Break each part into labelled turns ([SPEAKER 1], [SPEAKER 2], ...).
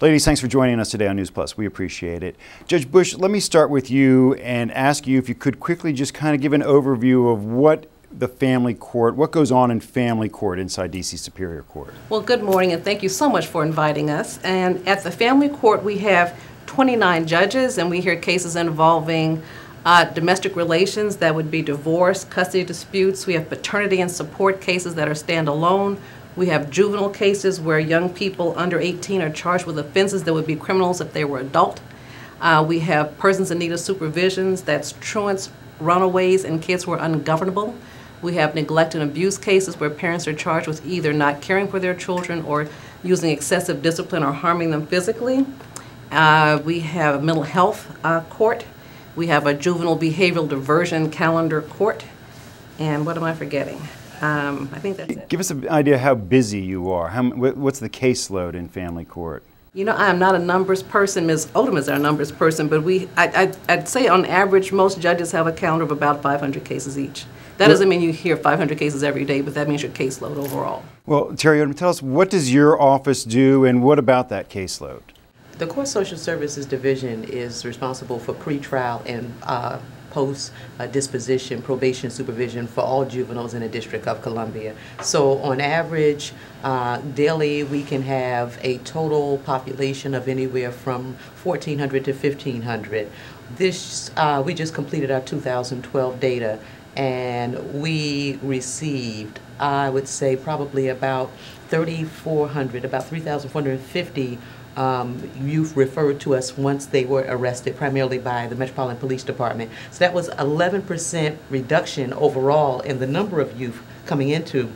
[SPEAKER 1] Ladies, thanks for joining us today on NewsPlus. We appreciate it. Judge Bush, let me start with you and ask you if you could quickly just kind of give an overview of what goes on in family court inside D.C. Superior Court.
[SPEAKER 2] Well, good morning, and thank you so much for inviting us. And at the family court, we have 29 judges, and we hear cases involving domestic relations, that would be divorce, custody disputes. We have paternity and support cases that are standalone. We have juvenile cases where young people under 18 are charged with offenses that would be criminals if they were adult. We have persons in need of supervisions, that's truants, runaways, and kids who are ungovernable. We have neglect and abuse cases where parents are charged with either not caring for their children or using excessive discipline or harming them physically. We have a mental health court. We have a juvenile behavioral diversion calendar court. And what am I forgetting? I think that's it.
[SPEAKER 1] Give us an idea how busy you are. What's the caseload in family court?
[SPEAKER 2] You know, I am not a numbers person. Ms. Odom is our numbers person, but I'd say on average most judges have a calendar of about 500 cases each. That doesn't mean you hear 500 cases every day, but that means your caseload overall. Well,
[SPEAKER 1] Terri, Odom, tell us, what does your office do and what about that caseload?
[SPEAKER 3] The Court Social Services Division is responsible for pretrial and post-disposition probation supervision for all juveniles in the District of Columbia. So on average, daily we can have a total population of anywhere from 1,400 to 1,500. We just completed our 2012 data, and we received, I would say, probably about 3,400, about 3,450 youth referred to us once they were arrested, primarily by the Metropolitan Police Department. So that was 11% reduction overall in the number of youth coming into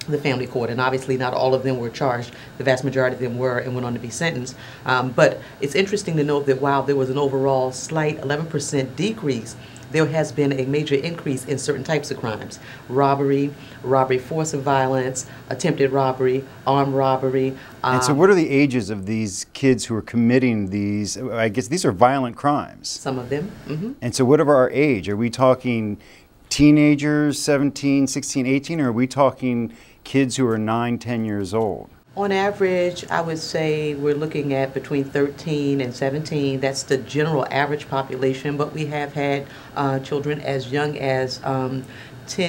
[SPEAKER 3] the family court, and obviously not all of them were charged. The vast majority of them were and went on to be sentenced. But it's interesting to note that while there was an overall slight 11% decrease, there has been a major increase in certain types of crimes: robbery, robbery, force of violence, attempted robbery, armed robbery.
[SPEAKER 1] And so what are the ages of these kids who are committing these? I guess these are violent crimes.
[SPEAKER 3] Some of them. Mm-hmm.
[SPEAKER 1] And so what of our age? Are we talking teenagers, 17, 16, 18, or are we talking kids who are 9, 10 years old?
[SPEAKER 3] On average, I would say we're looking at between 13 and 17. That's the general average population, but we have had children as young as 10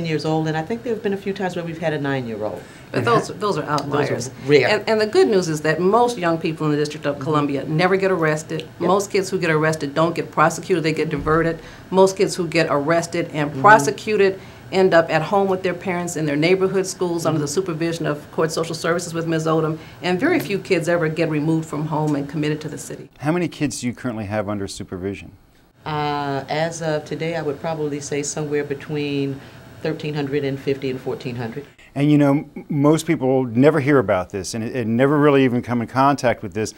[SPEAKER 3] years old, and I think there have been a few times where we've had a 9-year-old.
[SPEAKER 2] But those are outliers.
[SPEAKER 3] Those are rare.
[SPEAKER 2] And the good news is that most young people in the District of Columbia never get arrested. Yep. Most kids who get arrested don't get prosecuted, they get diverted. Most kids who get arrested and prosecuted end up at home with their parents in their neighborhood schools under the supervision of Court Social Services with Ms. Odom, and very few kids ever get removed from home and committed to the city.
[SPEAKER 1] How many kids do you currently have under supervision?
[SPEAKER 3] As of today, I would probably say somewhere between 1,350 and 1,400.
[SPEAKER 1] And you know, most people never hear about this and never really even come in contact with this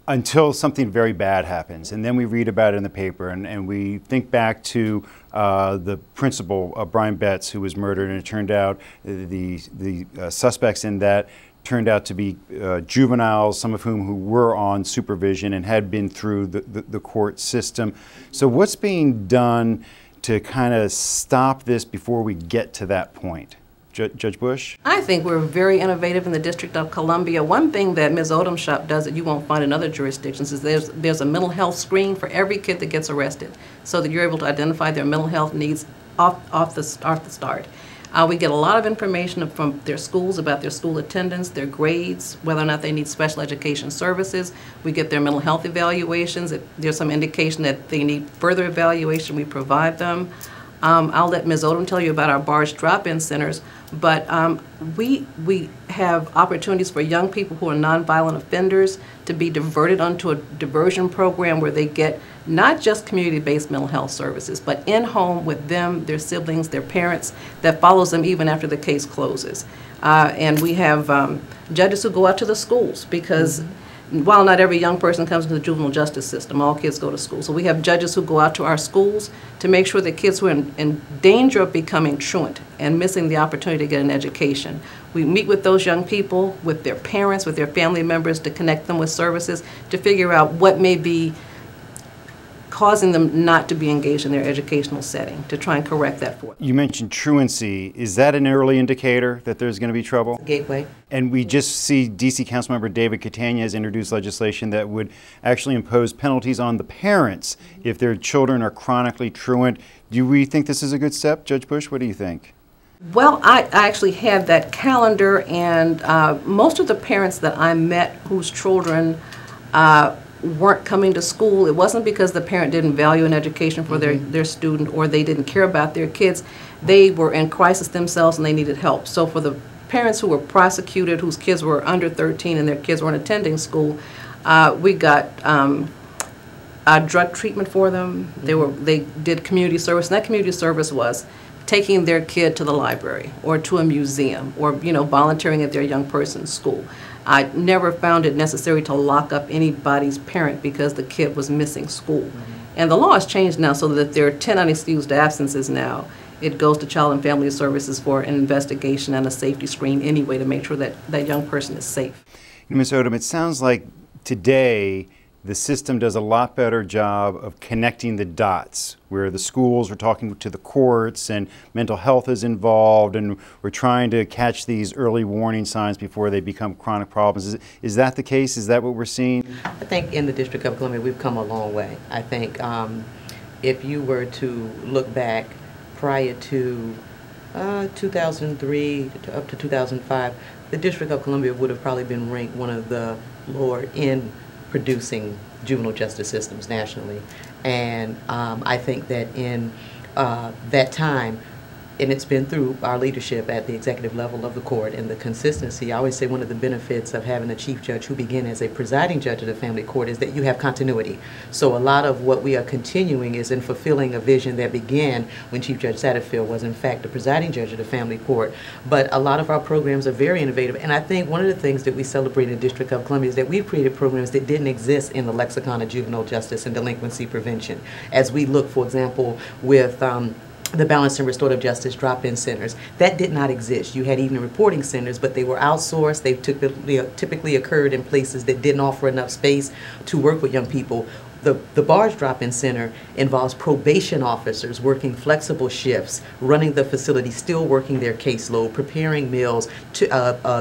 [SPEAKER 1] until something very bad happens, and then we read about it in the paper, and we think back to the principal, Brian Betts, who was murdered, and it turned out the suspects in that turned out to be juveniles, some of whom who were on supervision and had been through the court system. So what's being done to kind of stop this before we get to that point? Judge Bush?
[SPEAKER 2] I think we're very innovative in the District of Columbia. One thing that Ms. Odom's shop does that you won't find in other jurisdictions is there's a mental health screen for every kid that gets arrested, so that you're able to identify their mental health needs off the start. We get a lot of information from their schools about their school attendance, their grades, whether or not they need special education services. We get their mental health evaluations. If there's some indication that they need further evaluation, we provide them. I'll let Ms. Odom tell you about our barge drop-in centers, but we have opportunities for young people who are nonviolent offenders to be diverted onto a diversion program where they get not just community-based mental health services, but in-home with them, their siblings, their parents, that follows them even after the case closes. And we have judges who go out to the schools because while not every young person comes into the juvenile justice system, all kids go to school. So we have judges who go out to our schools to make sure that kids who are in danger of becoming truant and missing the opportunity to get an education. We meet with those young people, with their parents, with their family members, to connect them with services, to figure out what may be causing them not to be engaged in their educational setting, to try and correct that for them.
[SPEAKER 1] You mentioned truancy. Is that an early indicator that there's going to be trouble?
[SPEAKER 3] Gateway.
[SPEAKER 1] And we just see D.C. Councilmember David Catania has introduced legislation that would actually impose penalties on the parents if their children are chronically truant. Do we think this is a good step? Judge Bush, what do you think?
[SPEAKER 2] Well, I actually had that calendar, and most of the parents that I met whose children weren't coming to school, it wasn't because the parent didn't value an education for their student or they didn't care about their kids. They were in crisis themselves and they needed help. So for the parents who were prosecuted, whose kids were under 13 and their kids weren't attending school, we got drug treatment for them. They did community service, and that community service was taking their kid to the library or to a museum or, volunteering at their young person's school. I never found it necessary to lock up anybody's parent because the kid was missing school. And the law has changed now so that if there are 10 unexcused absences now, it goes to Child and Family Services for an investigation and a safety screen anyway to make sure that that young person is safe.
[SPEAKER 1] Ms. Odom, it sounds like today the system does a lot better job of connecting the dots, where the schools are talking to the courts and mental health is involved, and we're trying to catch these early warning signs before they become chronic problems. Is that the case? Is that what we're seeing?
[SPEAKER 3] I think in the District of Columbia we've come a long way. I think if you were to look back prior to 2003 up to 2005, the District of Columbia would have probably been ranked one of the lower in producing juvenile justice systems nationally. And I think that in that time, and it's been through our leadership at the executive level of the court and the consistency. I always say one of the benefits of having a chief judge who began as a presiding judge of the family court is that you have continuity. So a lot of what we are continuing is in fulfilling a vision that began when Chief Judge Satterfield was in fact the presiding judge of the family court. But a lot of our programs are very innovative, and I think one of the things that we celebrate in the District of Columbia is that we've created programs that didn't exist in the lexicon of juvenile justice and delinquency prevention. As we look, for example, with the Balanced and Restorative Justice drop-in centers. That did not exist. You had evening reporting centers, but they were outsourced. They typically occurred in places that didn't offer enough space to work with young people. The BARS drop-in center involves probation officers working flexible shifts, running the facility, still working their caseload, preparing meals,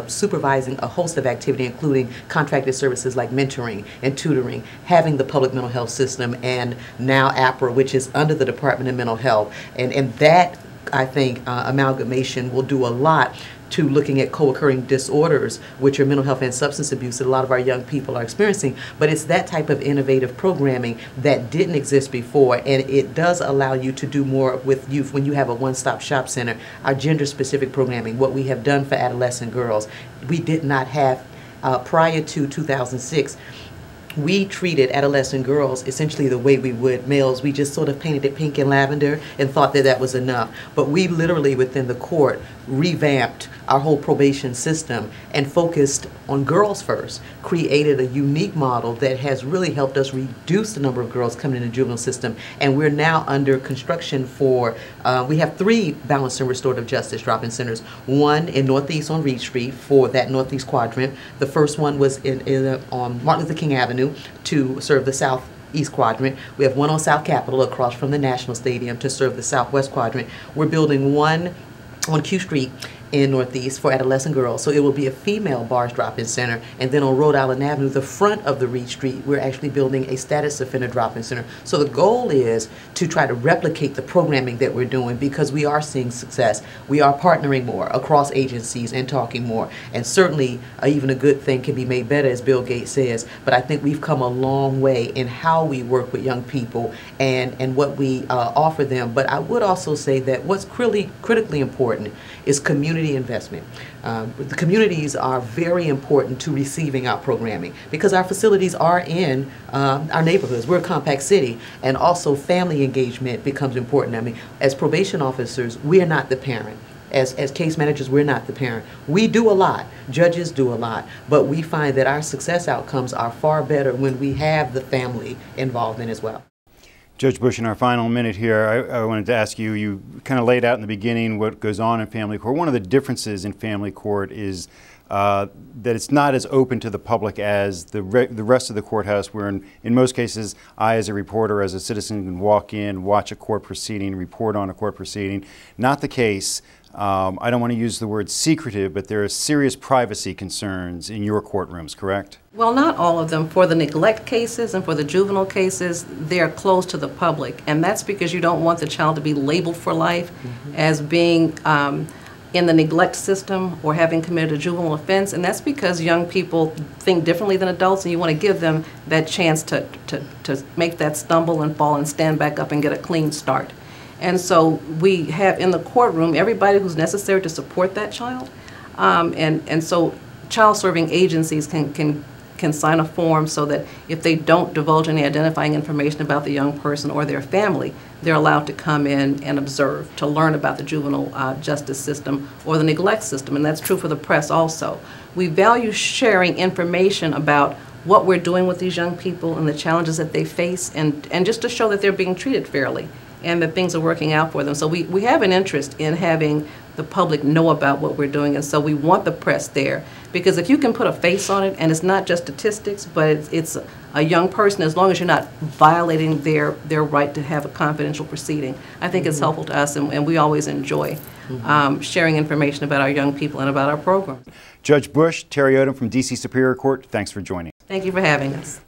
[SPEAKER 3] supervising a host of activity, including contracted services like mentoring and tutoring, having the public mental health system, and now APRA, which is under the Department of Mental Health. And that, I think, amalgamation will do a lot to looking at co-occurring disorders, which are mental health and substance abuse that a lot of our young people are experiencing. But it's that type of innovative programming that didn't exist before, and it does allow you to do more with youth when you have a one-stop shop center. Our gender-specific programming, what we have done for adolescent girls, we did not have prior to 2006. We treated adolescent girls essentially the way we would males. We just sort of painted it pink and lavender and thought that that was enough. But we literally, within the court, revamped our whole probation system and focused on girls first, created a unique model that has really helped us reduce the number of girls coming in the juvenile system. And we're now under construction for, we have 3 balanced and restorative justice drop-in centers. One in Northeast on Reed Street for that Northeast quadrant. The first one was on Martin Luther King Avenue to serve the Southeast quadrant. We have one on South Capitol across from the National Stadium to serve the Southwest quadrant. We're building one on Q Street in Northeast for adolescent girls. So it will be a female BARS drop-in center. And then on Rhode Island Avenue, the front of the Reed Street, we're actually building a status offender drop-in center. So the goal is to try to replicate the programming that we're doing because we are seeing success. We are partnering more across agencies and talking more. And certainly even a good thing can be made better, as Bill Gates says. But I think we've come a long way in how we work with young people and what we offer them. But I would also say that what's critically important is community investment. The communities are very important to receiving our programming because our facilities are in our neighborhoods. We're a compact city, and also family engagement becomes important. I mean, as probation officers, we are not the parent. As case managers, we're not the parent. We do a lot. Judges do a lot. But we find that our success outcomes are far better when we have the family involvement as well.
[SPEAKER 1] Judge Bush, in our final minute here, I wanted to ask you, you kind of laid out in the beginning what goes on in family court. One of the differences in family court is that it's not as open to the public as the rest of the courthouse, where in most cases I as a reporter, as a citizen, can walk in, watch a court proceeding, report on a court proceeding. Not the case. I don't want to use the word secretive, but there are serious privacy concerns in your courtrooms, correct?
[SPEAKER 2] Well, not all of them. For the neglect cases and for the juvenile cases, they're closed to the public. And that's because you don't want the child to be labeled for life as being in the neglect system or having committed a juvenile offense. And that's because young people think differently than adults, and you want to give them that chance to make that stumble and fall and stand back up and get a clean start. And so we have in the courtroom everybody who's necessary to support that child. And so child serving agencies can sign a form so that if they don't divulge any identifying information about the young person or their family, they're allowed to come in and observe, to learn about the juvenile justice system or the neglect system. And that's true for the press also. We value sharing information about what we're doing with these young people and the challenges that they face, and just to show that they're being treated fairly and that things are working out for them. So we have an interest in having the public know about what we're doing, and so we want the press there, because if you can put a face on it, and it's not just statistics, but it's a young person, as long as you're not violating their right to have a confidential proceeding, I think it's helpful to us, and we always enjoy sharing information about our young people and about our program.
[SPEAKER 1] Judge Bush, Terri Odom from D.C. Superior Court, thanks for joining.
[SPEAKER 2] Thank you for having us.